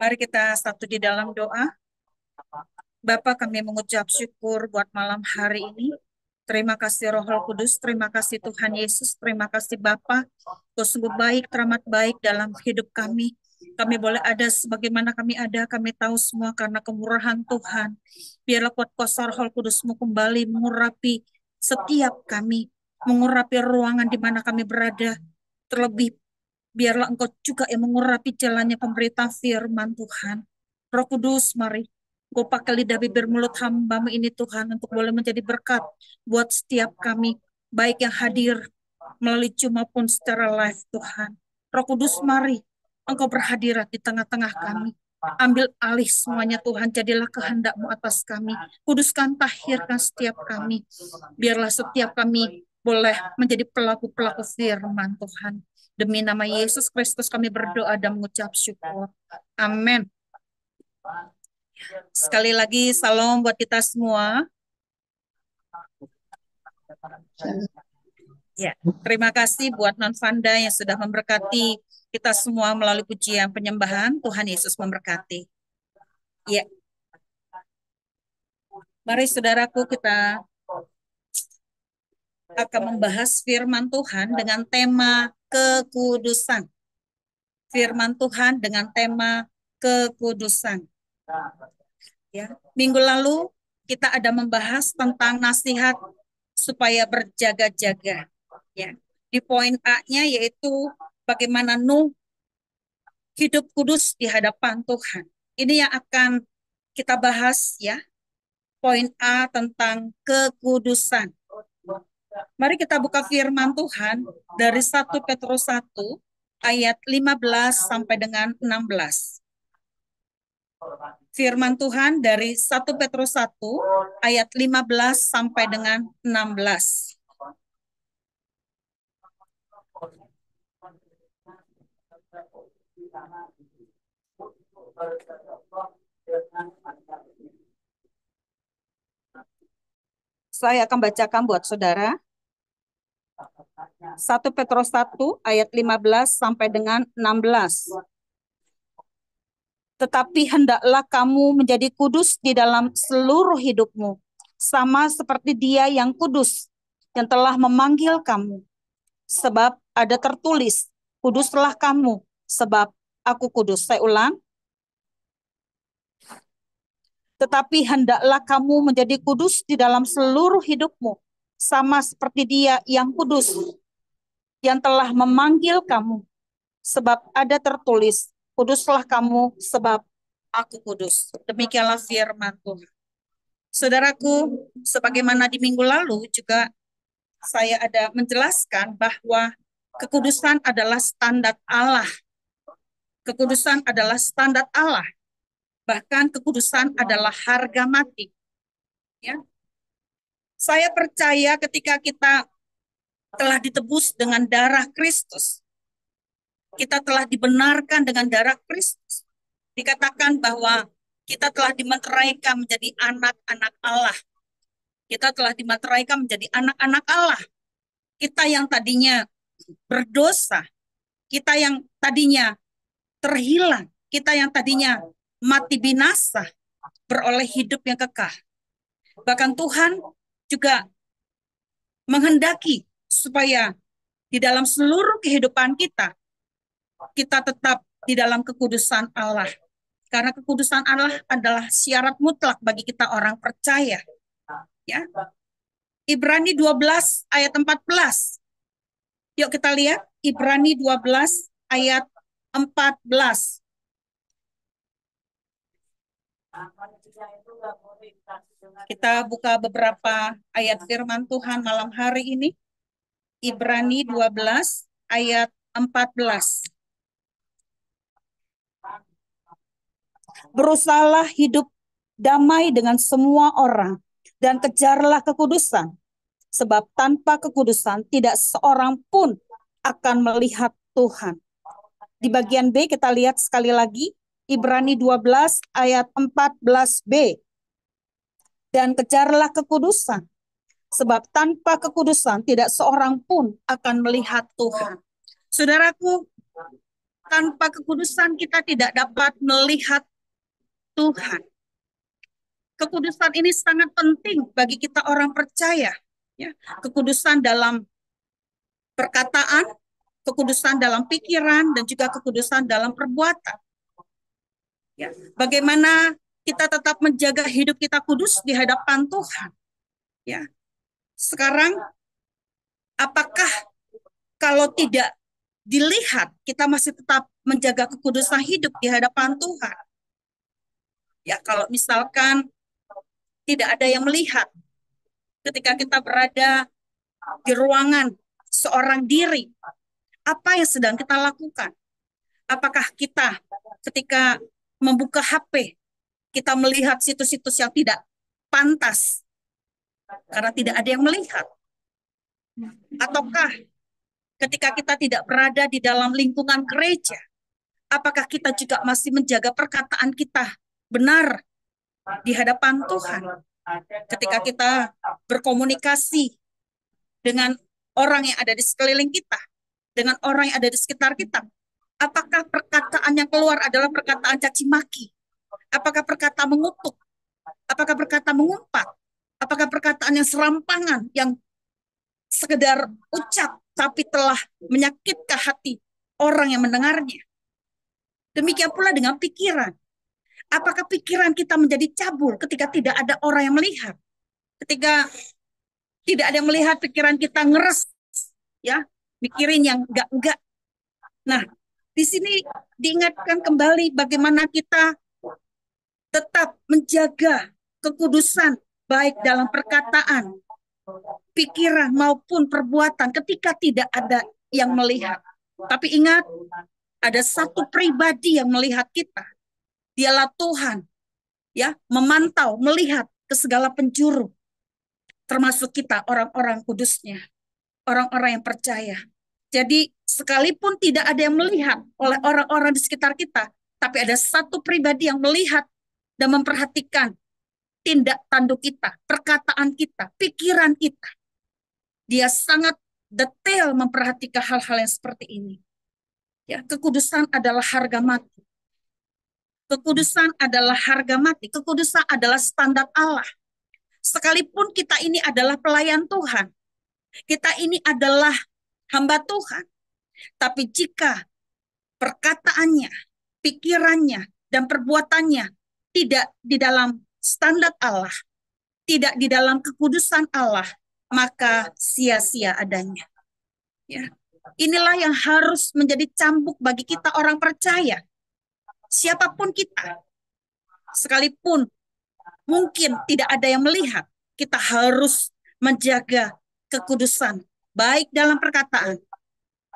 Mari kita satu di dalam doa. Bapa, kami mengucap syukur buat malam hari ini. Terima kasih Roh Kudus, terima kasih Tuhan Yesus, terima kasih Bapa. Kau sungguh baik, teramat baik dalam hidup kami. Kami boleh ada sebagaimana kami ada, kami tahu semua karena kemurahan Tuhan. Biarlah kuat kuasa Roh Kudus-Mu kembali mengurapi setiap kami, mengurapi ruangan di mana kami berada. Terlebih biarlah Engkau juga yang mengurapi jalannya pemberita firman Tuhan. Roh Kudus, mari Engkau pakai lidah bibir mulut hamba-Mu ini Tuhan untuk boleh menjadi berkat buat setiap kami, baik yang hadir melalui Zoom maupun secara live Tuhan. Roh Kudus, mari Engkau berhadirat di tengah-tengah kami. Ambil alih semuanya Tuhan, jadilah kehendak-Mu atas kami. Kuduskan, tahirkan setiap kami. Biarlah setiap kami boleh menjadi pelaku-pelaku firman Tuhan. Demi nama Yesus Kristus kami berdoa dan mengucap syukur. Amin. Sekali lagi salam buat kita semua. Ya, terima kasih buat Non Vanda yang sudah memberkati kita semua melalui pujian penyembahan. Tuhan Yesus memberkati. Ya. Mari saudaraku, kita akan membahas firman Tuhan dengan tema kekudusan. Firman Tuhan dengan tema kekudusan. Ya, minggu lalu kita ada membahas tentang nasihat supaya berjaga-jaga. Ya, di poin A-nya yaitu bagaimana Nuh hidup kudus di hadapan Tuhan. Ini yang akan kita bahas ya. Poin A tentang kekudusan. Mari kita buka firman Tuhan dari 1 Petrus 1 ayat 15 sampai dengan 16. Firman Tuhan dari 1 Petrus 1 ayat 15 sampai dengan 16. Saya akan bacakan buat saudara. 1 Petrus 1 ayat 15 sampai dengan 16. Tetapi hendaklah kamu menjadi kudus di dalam seluruh hidupmu, sama seperti Dia yang kudus, yang telah memanggil kamu. Sebab ada tertulis, kuduslah kamu, sebab aku kudus. Saya ulang. Tetapi hendaklah kamu menjadi kudus di dalam seluruh hidupmu, sama seperti Dia yang kudus, yang telah memanggil kamu. Sebab ada tertulis, kuduslah kamu, sebab aku kudus. Demikianlah firman Tuhan. Saudaraku, sebagaimana di minggu lalu juga saya ada menjelaskan bahwa kekudusan adalah standar Allah. Kekudusan adalah standar Allah. Bahkan kekudusan adalah harga mati. Ya. Saya percaya ketika kita telah ditebus dengan darah Kristus, kita telah dibenarkan dengan darah Kristus. Dikatakan bahwa kita telah dimeteraikan menjadi anak-anak Allah. Kita telah dimeteraikan menjadi anak-anak Allah. Kita yang tadinya berdosa, kita yang tadinya terhilang, kita yang tadinya mati binasa, beroleh hidup yang kekal. Bahkan Tuhan juga menghendaki supaya di dalam seluruh kehidupan kita, kita tetap di dalam kekudusan Allah. Karena kekudusan Allah adalah syarat mutlak bagi kita orang percaya. Ya. Ibrani 12 ayat 14. Yuk kita lihat Ibrani 12 ayat 14. Kita buka beberapa ayat firman Tuhan malam hari ini. Ibrani 12 ayat 14. Berusahalah hidup damai dengan semua orang dan kejarlah kekudusan. Sebab tanpa kekudusan tidak seorang pun akan melihat Tuhan. Di bagian B kita lihat sekali lagi. Ibrani 12 ayat 14b. Dan kejarlah kekudusan. Sebab tanpa kekudusan tidak seorang pun akan melihat Tuhan. Saudaraku, Tanpa kekudusan kita tidak dapat melihat Tuhan. Kekudusan ini sangat penting bagi kita orang percaya. Ya, kekudusan dalam perkataan, kekudusan dalam pikiran, dan juga kekudusan dalam perbuatan. Ya, bagaimana kita tetap menjaga hidup kita kudus di hadapan Tuhan. Ya, sekarang apakah kalau tidak dilihat kita masih tetap menjaga kekudusan hidup di hadapan Tuhan? Ya, kalau misalkan tidak ada yang melihat ketika kita berada di ruangan seorang diri, apa yang sedang kita lakukan? Apakah kita ketika membuka HP, kita melihat situs-situs yang tidak pantas karena tidak ada yang melihat? Ataukah ketika kita tidak berada di dalam lingkungan gereja, apakah kita juga masih menjaga perkataan kita benar di hadapan Tuhan? Ketika kita berkomunikasi dengan orang yang ada di sekeliling kita, dengan orang yang ada di sekitar kita, apakah perkataan yang keluar adalah perkataan caci maki? Apakah perkataan mengutuk? Apakah perkataan mengumpat? Apakah perkataan yang serampangan, yang sekedar ucap tapi telah menyakitkan hati orang yang mendengarnya? Demikian pula dengan pikiran. Apakah pikiran kita menjadi cabul ketika tidak ada orang yang melihat? Ketika tidak ada yang melihat, pikiran kita ngeres, ya, mikirin yang enggak. Nah, di sini diingatkan kembali bagaimana kita tetap menjaga kekudusan baik dalam perkataan, pikiran maupun perbuatan ketika tidak ada yang melihat. Tapi ingat, ada satu pribadi yang melihat kita. Dialah Tuhan, ya, memantau, melihat ke segala penjuru, termasuk kita orang-orang kudusnya, orang-orang yang percaya. Jadi sekalipun tidak ada yang melihat oleh orang-orang di sekitar kita, tapi ada satu pribadi yang melihat dan memperhatikan tindak tanduk kita, perkataan kita, pikiran kita. Dia sangat detail memperhatikan hal-hal yang seperti ini. Ya, kekudusan adalah harga mati. Kekudusan adalah harga mati. Kekudusan adalah standar Allah. Sekalipun kita ini adalah pelayan Tuhan, kita ini adalah hamba Tuhan, tapi jika perkataannya, pikirannya, dan perbuatannya tidak di dalam standar Allah, tidak di dalam kekudusan Allah, maka sia-sia adanya. Ya. Inilah yang harus menjadi cambuk bagi kita orang percaya. Siapapun kita, sekalipun mungkin tidak ada yang melihat, kita harus menjaga kekudusan, baik dalam perkataan,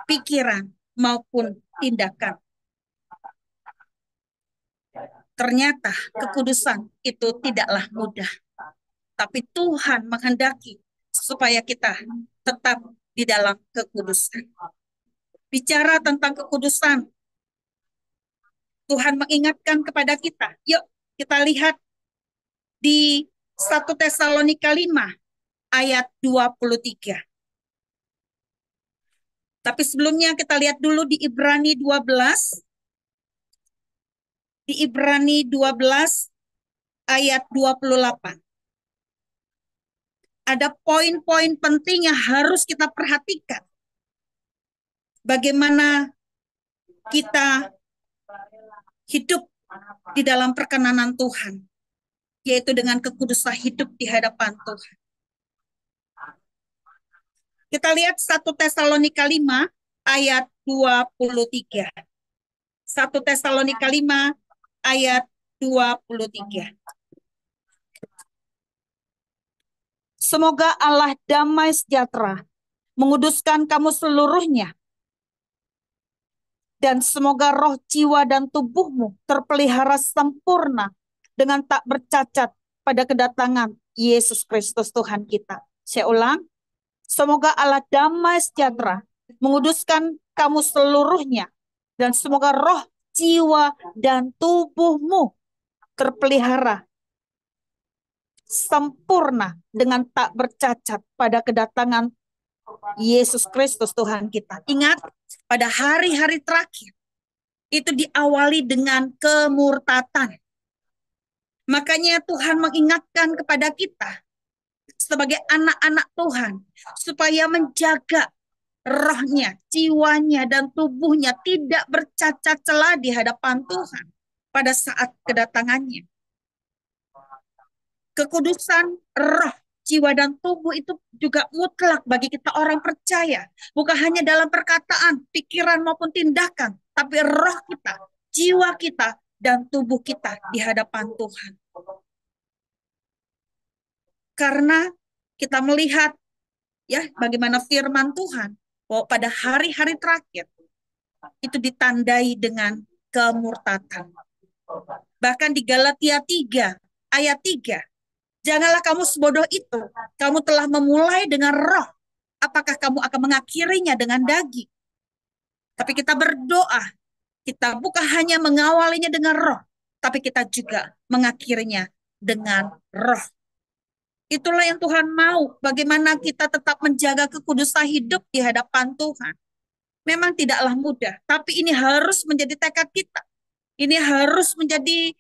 pikiran, maupun tindakan. Ternyata kekudusan itu tidaklah mudah. Tapi Tuhan menghendaki supaya kita tetap di dalam kekudusan. Bicara tentang kekudusan, Tuhan mengingatkan kepada kita. Yuk kita lihat di 1 Tesalonika 5 ayat 23. Tapi sebelumnya kita lihat dulu di Ibrani 12. Di Ibrani 12 ayat 28. Ada poin-poin penting yang harus kita perhatikan. Bagaimana kita hidup di dalam perkenanan Tuhan, yaitu dengan kekudusan hidup di hadapan Tuhan. Kita lihat 1 Tesalonika 5 ayat 23. 1 Tesalonika 5 ayat 23. Semoga Allah damai sejahtera menguduskan kamu seluruhnya, dan semoga roh, jiwa, dan tubuhmu terpelihara sempurna dengan tak bercacat pada kedatangan Yesus Kristus Tuhan kita. Saya ulang, semoga Allah damai sejahtera menguduskan kamu seluruhnya, dan semoga roh, jiwa, dan tubuhmu terpelihara sempurna dengan tak bercacat pada kedatangan Yesus Kristus Tuhan kita. Ingat, pada hari-hari terakhir, itu diawali dengan kemurtatan. Makanya Tuhan mengingatkan kepada kita sebagai anak-anak Tuhan supaya menjaga rohnya, jiwanya, dan tubuhnya tidak bercacat celah di hadapan Tuhan pada saat kedatangannya. Kekudusan roh, jiwa, dan tubuh itu juga mutlak bagi kita orang percaya. Bukan hanya dalam perkataan, pikiran, maupun tindakan. Tapi roh kita, jiwa kita, dan tubuh kita di hadapan Tuhan. Karena kita melihat ya bagaimana firman Tuhan bahwa pada hari-hari terakhir itu ditandai dengan kemurtatan. Bahkan di Galatia 3 ayat 3, janganlah kamu sebodoh itu, kamu telah memulai dengan roh, apakah kamu akan mengakhirinya dengan daging? Tapi kita berdoa, kita bukan hanya mengawalinya dengan roh, tapi kita juga mengakhirinya dengan roh. Itulah yang Tuhan mau, bagaimana kita tetap menjaga kekudusan hidup di hadapan Tuhan. Memang tidaklah mudah, tapi ini harus menjadi tekad kita. Ini harus menjadi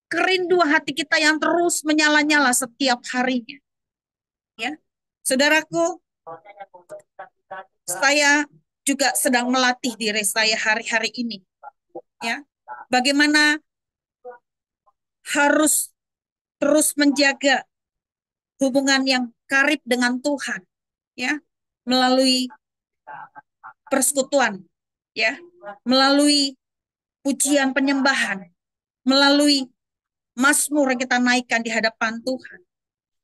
kerinduan hati kita yang terus menyala-nyala setiap harinya. Ya, saudaraku, saya juga sedang melatih diri saya hari-hari ini. Ya, bagaimana harus terus menjaga hubungan yang karib dengan Tuhan, ya, melalui persekutuan, ya, melalui pujian penyembahan, melalui mazmur yang kita naikkan di hadapan Tuhan.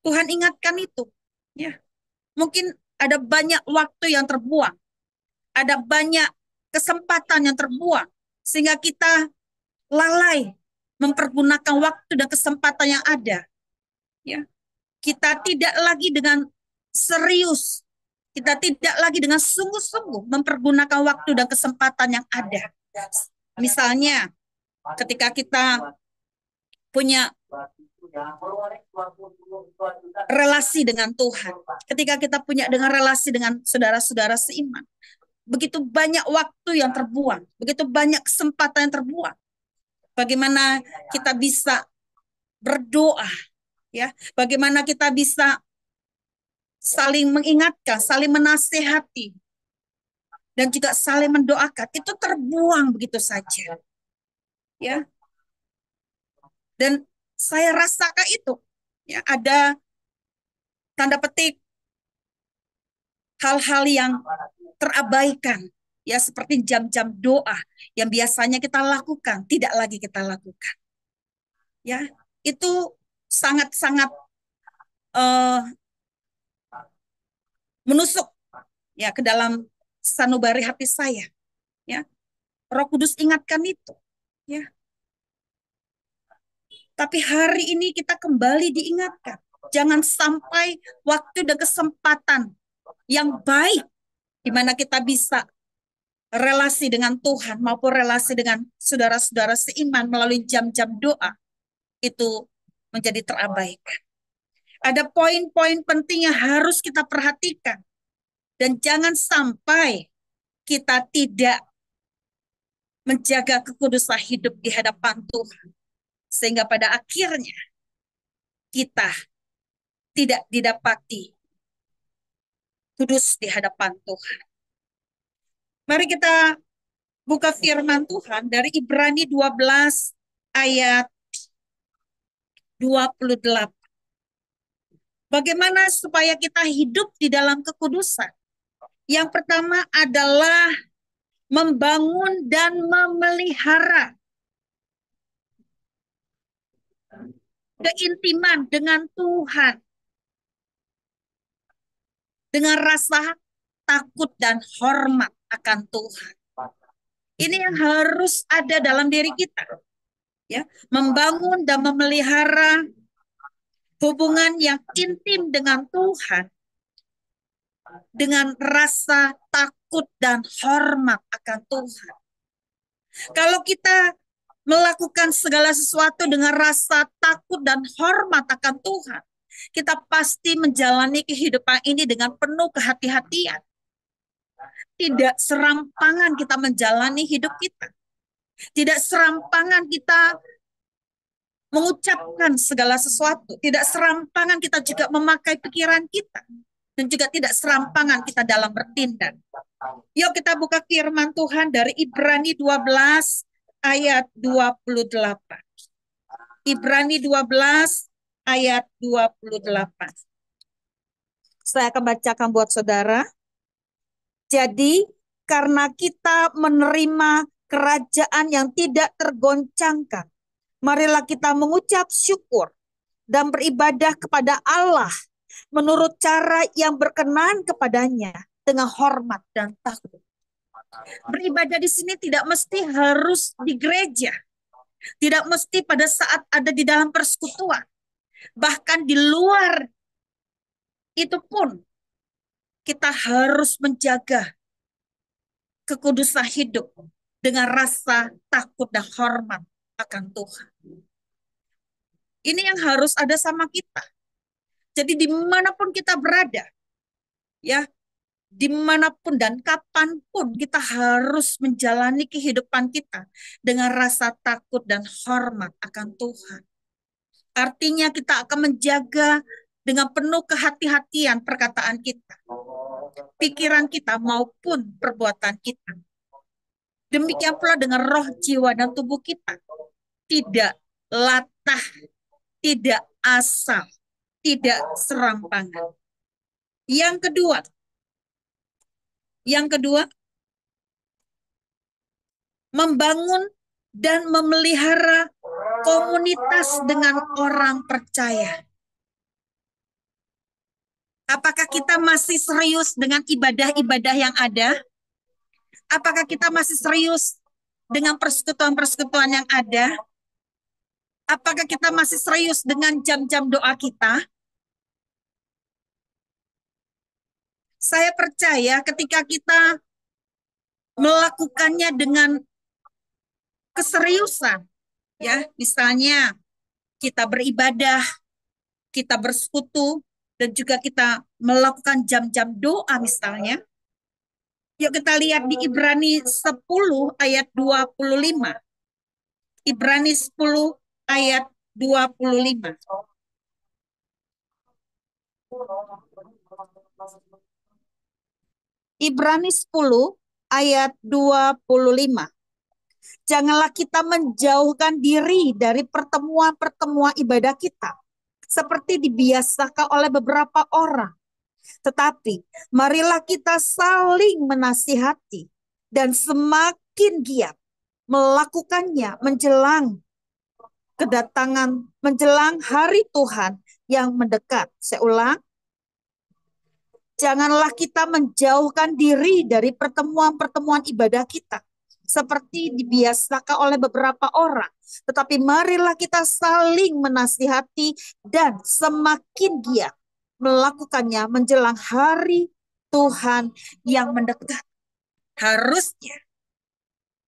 Tuhan ingatkan itu, ya. Mungkin ada banyak waktu yang terbuang, ada banyak kesempatan yang terbuang, sehingga kita lalai mempergunakan waktu dan kesempatan yang ada. Ya, kita tidak lagi dengan serius, kita tidak lagi dengan sungguh-sungguh mempergunakan waktu dan kesempatan yang ada. Misalnya, ketika kita punya relasi dengan Tuhan, ketika kita punya dengan relasi dengan saudara-saudara seiman, begitu banyak waktu yang terbuang, begitu banyak kesempatan yang terbuang. Bagaimana kita bisa berdoa, ya? Bagaimana kita bisa saling mengingatkan, saling menasehati, dan juga saling mendoakan. Itu terbuang begitu saja, ya. Dan saya rasakan itu, ya, ada tanda petik hal-hal yang terabaikan, ya, seperti jam-jam doa yang biasanya kita lakukan, tidak lagi kita lakukan. Ya, itu sangat-sangat menusuk ya ke dalam sanubari hati saya. Ya, Roh Kudus ingatkan itu. Ya, tapi hari ini kita kembali diingatkan, jangan sampai waktu dan kesempatan yang baik di mana kita bisa relasi dengan Tuhan maupun relasi dengan saudara-saudara seiman melalui jam-jam doa itu menjadi terabaikan. Ada poin-poin penting yang harus kita perhatikan. Dan jangan sampai kita tidak menjaga kekudusan hidup di hadapan Tuhan. Sehingga pada akhirnya kita tidak didapati kudus di hadapan Tuhan. Mari kita buka firman Tuhan dari Ibrani 12 ayat 28. Bagaimana supaya kita hidup di dalam kekudusan? Yang pertama adalah membangun dan memelihara keintiman dengan Tuhan dengan rasa takut dan hormat akan Tuhan. Ini yang harus ada dalam diri kita, ya, membangun dan memelihara hubungan yang intim dengan Tuhan dengan rasa takut dan hormat akan Tuhan. Kalau kita melakukan segala sesuatu dengan rasa takut dan hormat akan Tuhan, kita pasti menjalani kehidupan ini dengan penuh kehati-hatian. Tidak serampangan kita menjalani hidup kita. Tidak serampangan kita mengucapkan segala sesuatu. Tidak serampangan kita juga memakai pikiran kita. Dan juga tidak serampangan kita dalam bertindak. Yuk kita buka firman Tuhan dari Ibrani 12 ayat 28. Ibrani 12 ayat 28. Saya akan bacakan buat saudara. Jadi karena kita menerima kerajaan yang tidak tergoncangkan, marilah kita mengucap syukur dan beribadah kepada Allah menurut cara yang berkenan kepadanya dengan hormat dan takut. Beribadah di sini tidak mesti harus di gereja, tidak mesti pada saat ada di dalam persekutuan, bahkan di luar itu pun kita harus menjaga kekudusan hidup dengan rasa takut dan hormat akan Tuhan. Ini yang harus ada sama kita. Jadi dimanapun kita berada, ya, dimanapun dan kapanpun kita harus menjalani kehidupan kita dengan rasa takut dan hormat akan Tuhan. Artinya kita akan menjaga dengan penuh kehati-hatian perkataan kita, pikiran kita maupun perbuatan kita. Demikian pula dengan roh, jiwa, dan tubuh kita. Tidak latah, tidak asal, tidak serampangan. Yang kedua, membangun dan memelihara komunitas dengan orang percaya. Apakah kita masih serius dengan ibadah-ibadah yang ada? Apakah kita masih serius dengan persekutuan-persekutuan yang ada? Apakah kita masih serius dengan jam-jam doa kita? Saya percaya ketika kita melakukannya dengan keseriusan, ya, misalnya kita beribadah, kita bersekutu, dan juga kita melakukan jam-jam doa misalnya. Yuk kita lihat di Ibrani 10 ayat 25. Ibrani 10 ayat 25. Ibrani 10 ayat 25. Janganlah kita menjauhkan diri dari pertemuan-pertemuan ibadah kita, seperti dibiasakan oleh beberapa orang. Tetapi marilah kita saling menasihati dan semakin giat melakukannya menjelang hari Tuhan yang mendekat. Saya ulang. Janganlah kita menjauhkan diri dari pertemuan-pertemuan ibadah kita, seperti dibiasakan oleh beberapa orang. Tetapi marilah kita saling menasihati dan semakin giat melakukannya menjelang hari Tuhan yang mendekat. Harusnya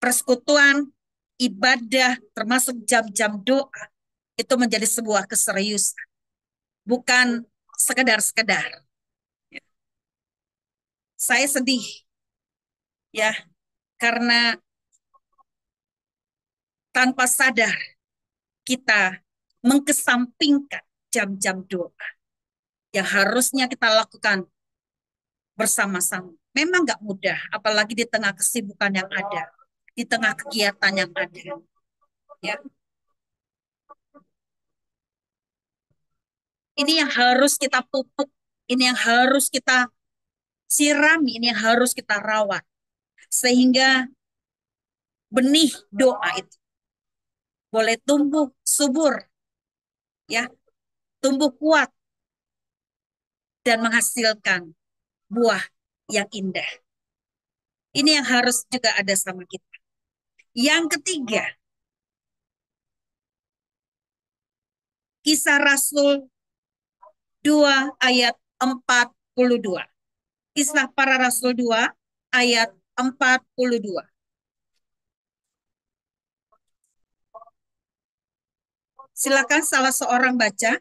persekutuan, ibadah, termasuk jam-jam doa, itu menjadi sebuah keseriusan. Bukan sekedar-sekedar. Saya sedih, ya, karena tanpa sadar kita mengkesampingkan jam-jam doa yang harusnya kita lakukan bersama-sama. Memang nggak mudah, apalagi di tengah kesibukan yang ada, di tengah kegiatan yang ada. Ya. Ini yang harus kita pupuk, ini yang harus kita sirami, ini yang harus kita rawat. Sehingga benih doa itu boleh tumbuh subur, ya, tumbuh kuat, dan menghasilkan buah yang indah. Ini yang harus juga ada sama kita. Yang ketiga, Kisah Rasul 2 ayat 42. Kisah para Rasul 2 ayat 42. Silakan salah seorang baca.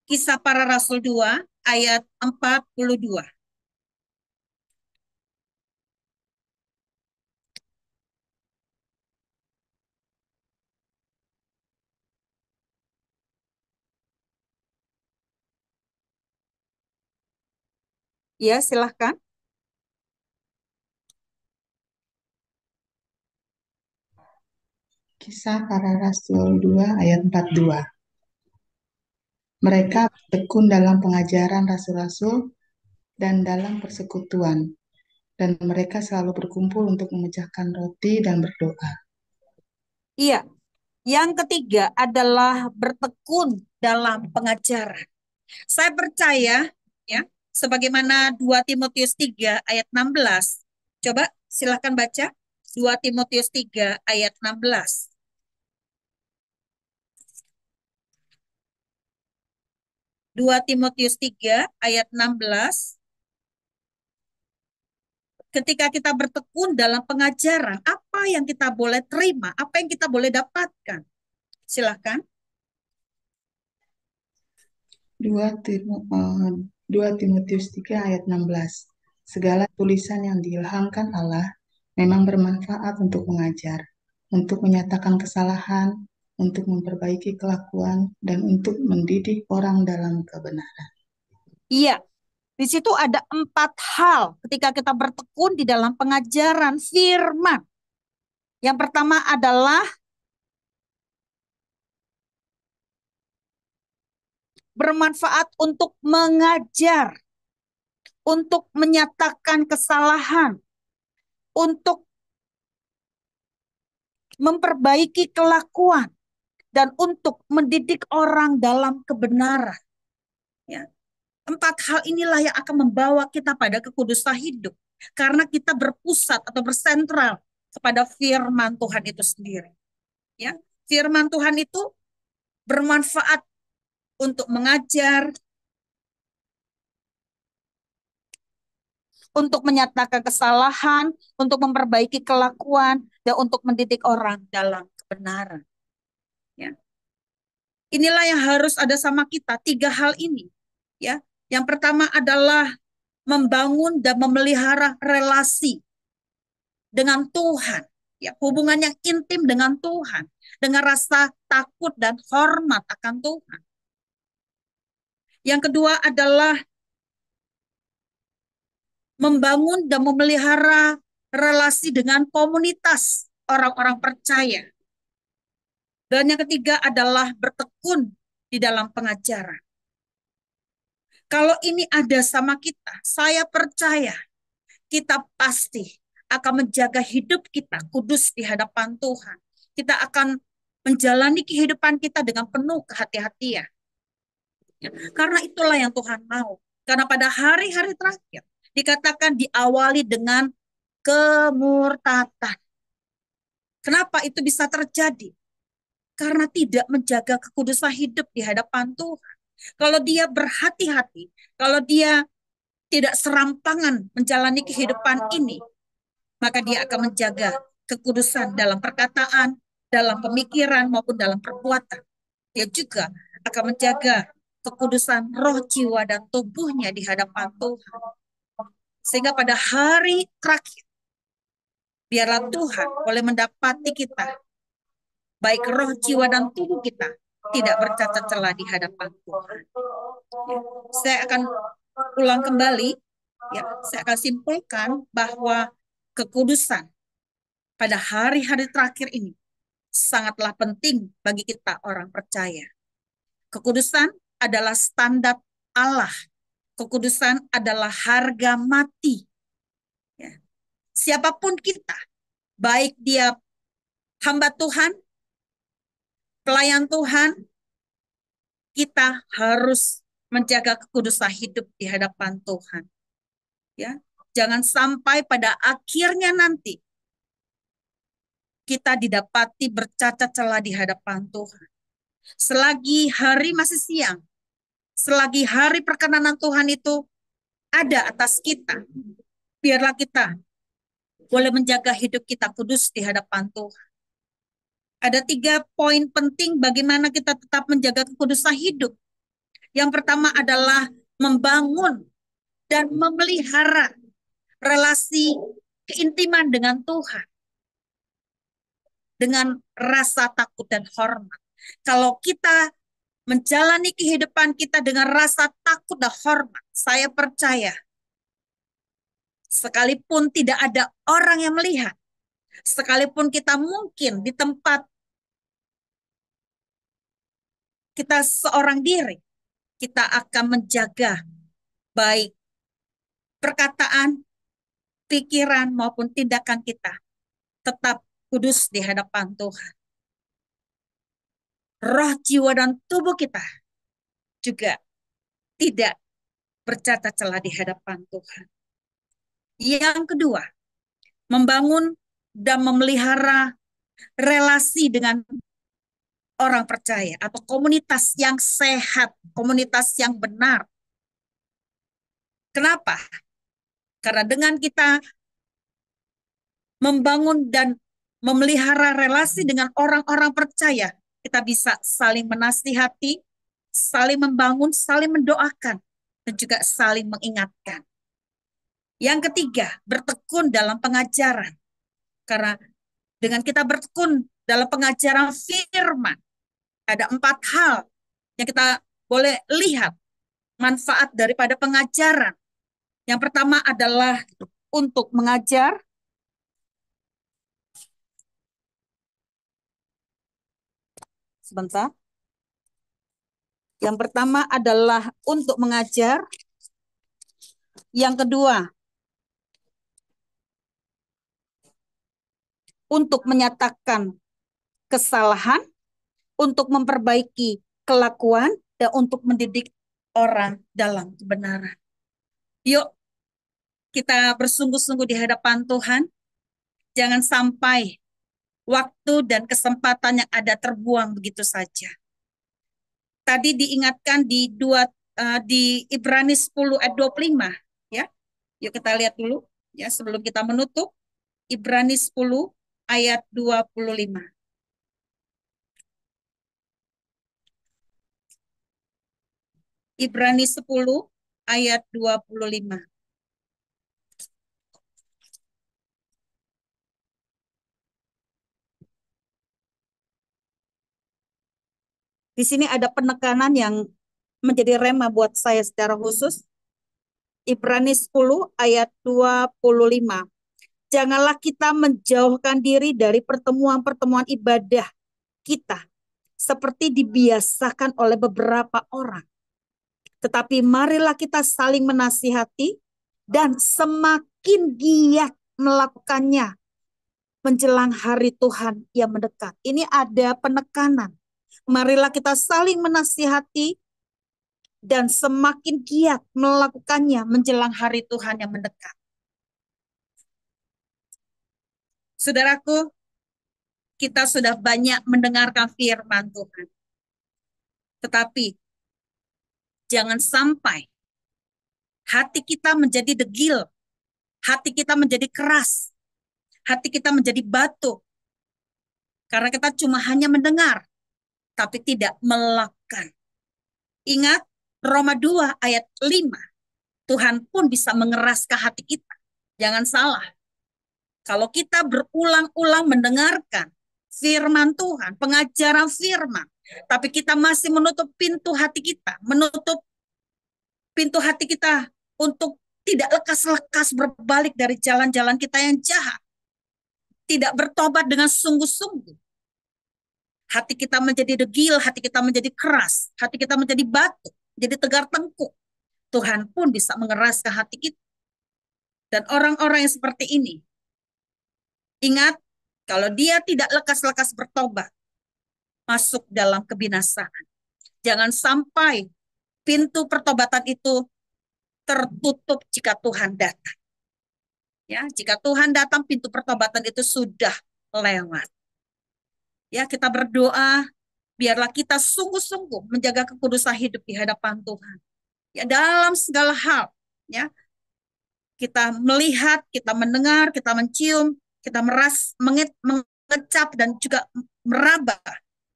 Kisah para Rasul 2 ayat 42. Ya, silahkan. Kisah Para Rasul 2 ayat 42. Mereka tekun dalam pengajaran rasul-rasul dan dalam persekutuan, dan mereka selalu berkumpul untuk memecahkan roti dan berdoa. Iya. Yang ketiga adalah bertekun dalam pengajaran. Saya percaya, ya, sebagaimana 2 Timotius 3 ayat 16. Coba silahkan baca 2 Timotius 3 ayat 16. 2 Timotius 3 ayat 16. Ketika kita bertekun dalam pengajaran, apa yang kita boleh terima, apa yang kita boleh dapatkan? Silahkan. 2 Timotius 3 ayat 16. Segala tulisan yang diilhamkan Allah memang bermanfaat untuk mengajar, untuk menyatakan kesalahan, untuk memperbaiki kelakuan, dan untuk mendidik orang dalam kebenaran. Iya, di situ ada 4 hal ketika kita bertekun di dalam pengajaran firman. Yang pertama adalah bermanfaat untuk mengajar, untuk menyatakan kesalahan, untuk memperbaiki kelakuan, dan untuk mendidik orang dalam kebenaran. Ya. 4 hal inilah yang akan membawa kita pada kekudusan hidup. Karena kita berpusat atau bersentral kepada firman Tuhan itu sendiri. Ya. Firman Tuhan itu bermanfaat untuk mengajar, untuk menyatakan kesalahan, untuk memperbaiki kelakuan, dan untuk mendidik orang dalam kebenaran. Ya. Inilah yang harus ada sama kita, 3 hal ini. Ya. Yang pertama adalah membangun dan memelihara relasi dengan Tuhan. Ya, hubungan yang intim dengan Tuhan, dengan rasa takut dan hormat akan Tuhan. Yang kedua adalah membangun dan memelihara relasi dengan komunitas orang-orang percaya. Dan yang ketiga adalah bertekun di dalam pengajaran. Kalau ini ada sama kita, saya percaya kita pasti akan menjaga hidup kita kudus di hadapan Tuhan. Kita akan menjalani kehidupan kita dengan penuh kehati-hatian. Karena itulah yang Tuhan mau. Karena pada hari-hari terakhir dikatakan diawali dengan kemurtatan. Kenapa itu bisa terjadi? Karena tidak menjaga kekudusan hidup di hadapan Tuhan. Kalau dia berhati-hati, kalau dia tidak serampangan menjalani kehidupan ini, maka dia akan menjaga kekudusan dalam perkataan, dalam pemikiran, maupun dalam perbuatan. Dia juga akan menjaga kekudusan roh, jiwa, dan tubuhnya di hadapan Tuhan. Sehingga pada hari terakhir, biarlah Tuhan boleh mendapati kita, baik roh, jiwa, dan tubuh kita, tidak bercacat celah di hadapan Tuhan. Ya. Saya akan ulang kembali, ya, saya akan simpulkan bahwa kekudusan pada hari-hari terakhir ini sangatlah penting bagi kita orang percaya. Kekudusan adalah standar Allah. Kekudusan adalah harga mati. Ya. Siapapun kita, baik dia hamba Tuhan, pelayan Tuhan, kita harus menjaga kekudusan hidup di hadapan Tuhan. Ya, jangan sampai pada akhirnya nanti kita didapati bercacat celah di hadapan Tuhan. Selagi hari masih siang, selagi hari perkenanan Tuhan itu ada atas kita, biarlah kita boleh menjaga hidup kita kudus di hadapan Tuhan. Ada 3 poin penting bagaimana kita tetap menjaga kekudusan hidup. Yang pertama adalah membangun dan memelihara relasi keintiman dengan Tuhan dengan rasa takut dan hormat. Kalau kita menjalani kehidupan kita dengan rasa takut dan hormat, saya percaya Sekalipun tidak ada orang yang melihat, sekalipun kita mungkin di tempat kita seorang diri, kita akan menjaga baik perkataan, pikiran maupun tindakan kita tetap kudus di hadapan Tuhan. Roh, jiwa, dan tubuh kita juga tidak bercacat celah di hadapan Tuhan. Yang kedua, membangun dan memelihara relasi dengan orang percaya atau komunitas yang sehat, komunitas yang benar. Kenapa? Karena dengan kita membangun dan memelihara relasi dengan orang-orang percaya, kita bisa saling menasihati, saling membangun, saling mendoakan, dan juga saling mengingatkan. Yang ketiga, bertekun dalam pengajaran. Karena dengan kita bertekun dalam pengajaran firman, ada 4 hal yang kita boleh lihat manfaat daripada pengajaran. Yang pertama adalah untuk mengajar. Sebentar. Yang pertama adalah untuk mengajar. Yang kedua, untuk menyatakan kesalahan, untuk memperbaiki kelakuan, dan untuk mendidik orang dalam kebenaran. Yuk, kita bersungguh-sungguh di hadapan Tuhan. Jangan sampai waktu dan kesempatan yang ada terbuang begitu saja. Tadi diingatkan di Ibrani 10 ayat 25, ya. Yuk kita lihat dulu ya sebelum kita menutup. Ibrani 10 ayat 25. Ibrani 10 ayat 25. Di sini ada penekanan yang menjadi rema buat saya secara khusus. Ibrani 10 ayat 25. Janganlah kita menjauhkan diri dari pertemuan-pertemuan ibadah kita seperti dibiasakan oleh beberapa orang. Tetapi marilah kita saling menasihati dan semakin giat melakukannya menjelang hari Tuhan yang mendekat. Ini ada penekanan. Marilah kita saling menasihati dan semakin giat melakukannya menjelang hari Tuhan yang mendekat. Saudaraku, kita sudah banyak mendengarkan firman Tuhan. Tetapi jangan sampai hati kita menjadi degil, hati kita menjadi keras, hati kita menjadi batu. Karena kita cuma hanya mendengar, tapi tidak melakukan. Ingat Roma 2 ayat 5. Tuhan pun bisa mengeraskan hati kita. Jangan salah. Kalau kita berulang-ulang mendengarkan firman Tuhan, pengajaran firman, tapi kita masih menutup pintu hati kita, menutup pintu hati kita untuk tidak lekas-lekas berbalik dari jalan-jalan kita yang jahat, tidak bertobat dengan sungguh-sungguh. Hati kita menjadi degil, hati kita menjadi keras, hati kita menjadi batu, jadi tegar tengkuk. Tuhan pun bisa mengeraskan hati kita. Dan orang-orang yang seperti ini, ingat, kalau dia tidak lekas-lekas bertobat, masuk dalam kebinasaan. Jangan sampai pintu pertobatan itu tertutup jika Tuhan datang. Ya, jika Tuhan datang, pintu pertobatan itu sudah lewat. Ya, kita berdoa, biarlah kita sungguh-sungguh menjaga kekudusan hidup di hadapan Tuhan. Ya, dalam segala hal, ya. Kita melihat, kita mendengar, kita mencium, kita mengecap dan juga meraba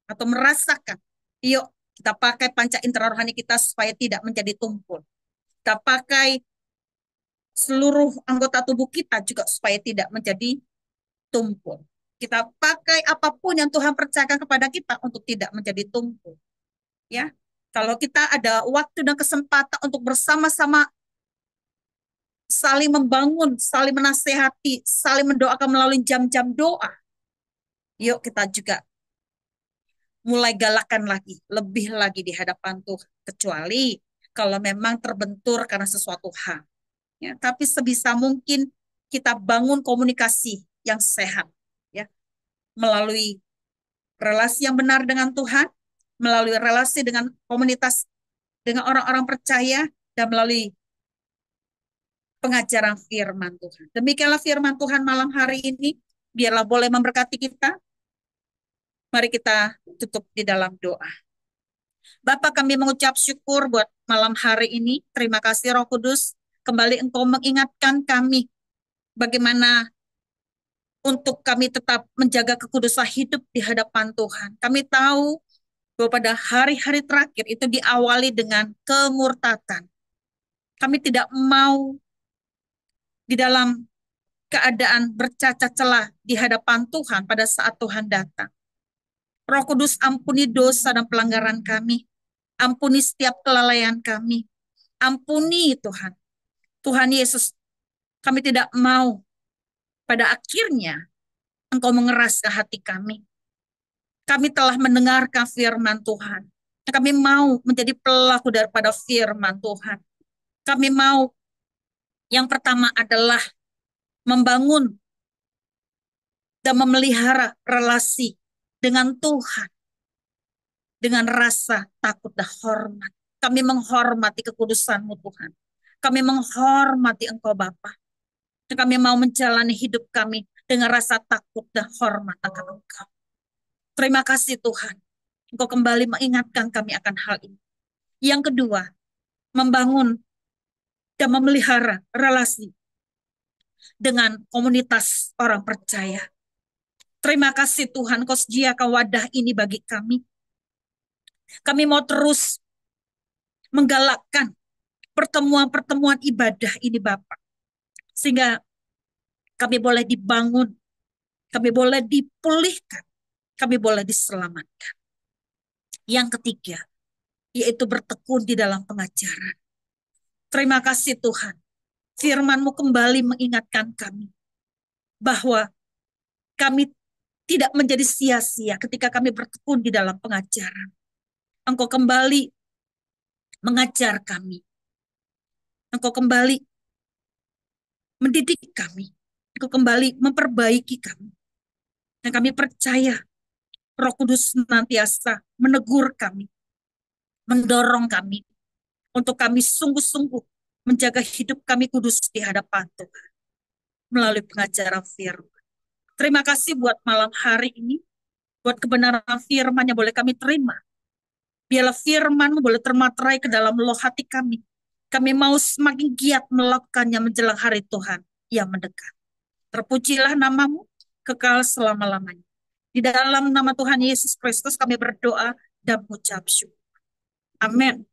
atau merasakan. Yuk, kita pakai panca indera rohani kita supaya tidak menjadi tumpul. Kita pakai seluruh anggota tubuh kita juga supaya tidak menjadi tumpul. Kita pakai apapun yang Tuhan percayakan kepada kita untuk tidak menjadi tumpul. Ya, kalau kita ada waktu dan kesempatan untuk bersama-sama saling membangun, saling menasehati, saling mendoakan melalui jam-jam doa. Yuk kita juga mulai galakan lagi, lebih lagi di hadapan Tuhan. Kecuali kalau memang terbentur karena sesuatu hal. Ya, tapi sebisa mungkin kita bangun komunikasi yang sehat, ya, melalui relasi yang benar dengan Tuhan, melalui relasi dengan komunitas, dengan orang-orang percaya, dan melalui pengajaran firman Tuhan. Demikianlah firman Tuhan malam hari ini. Biarlah boleh memberkati kita. Mari kita tutup di dalam doa. Bapa, kami mengucap syukur buat malam hari ini. Terima kasih Roh Kudus. Kembali Engkau mengingatkan kami bagaimana untuk kami tetap menjaga kekudusan hidup di hadapan Tuhan. Kami tahu bahwa pada hari-hari terakhir itu diawali dengan kemurtatan. Kami tidak mau di dalam keadaan bercacat celah di hadapan Tuhan pada saat Tuhan datang. Roh Kudus, ampuni dosa dan pelanggaran kami. Ampuni setiap kelalaian kami. Ampuni Tuhan. Tuhan Yesus, kami tidak mau pada akhirnya Engkau mengeraskan hati kami. Kami telah mendengarkan firman Tuhan. Kami mau menjadi pelaku daripada firman Tuhan. Kami mau yang pertama adalah membangun dan memelihara relasi dengan Tuhan dengan rasa takut dan hormat. Kami menghormati kekudusan-Mu Tuhan. Kami menghormati Engkau Bapa. Kami mau menjalani hidup kami dengan rasa takut dan hormat akan Engkau. Terima kasih Tuhan. Engkau kembali mengingatkan kami akan hal ini. Yang kedua, membangun dan memelihara relasi dengan komunitas orang percaya. Terima kasih Tuhan, Kau sediakan wadah ini bagi kami. Kami mau terus menggalakkan pertemuan-pertemuan ibadah ini Bapak. Sehingga kami boleh dibangun, kami boleh dipulihkan, kami boleh diselamatkan. Yang ketiga, yaitu bertekun di dalam pengajaran. Terima kasih Tuhan. Firman-Mu kembali mengingatkan kami bahwa kami tidak menjadi sia-sia ketika kami bertekun di dalam pengajaran. Engkau kembali mengajar kami. Engkau kembali mendidik kami. Engkau kembali memperbaiki kami. Dan kami percaya Roh Kudus senantiasa menegur kami, mendorong kami untuk kami sungguh-sungguh menjaga hidup kami kudus di hadapan Tuhan melalui pengajaran firman. Terima kasih buat malam hari ini, buat kebenaran firman yang boleh kami terima. Biarlah firman boleh termaterai ke dalam loh hati kami. Kami mau semakin giat melakukannya menjelang hari Tuhan yang mendekat. Terpujilah nama-Mu kekal selama-lamanya. Di dalam nama Tuhan Yesus Kristus kami berdoa dan mengucap syukur. Amin.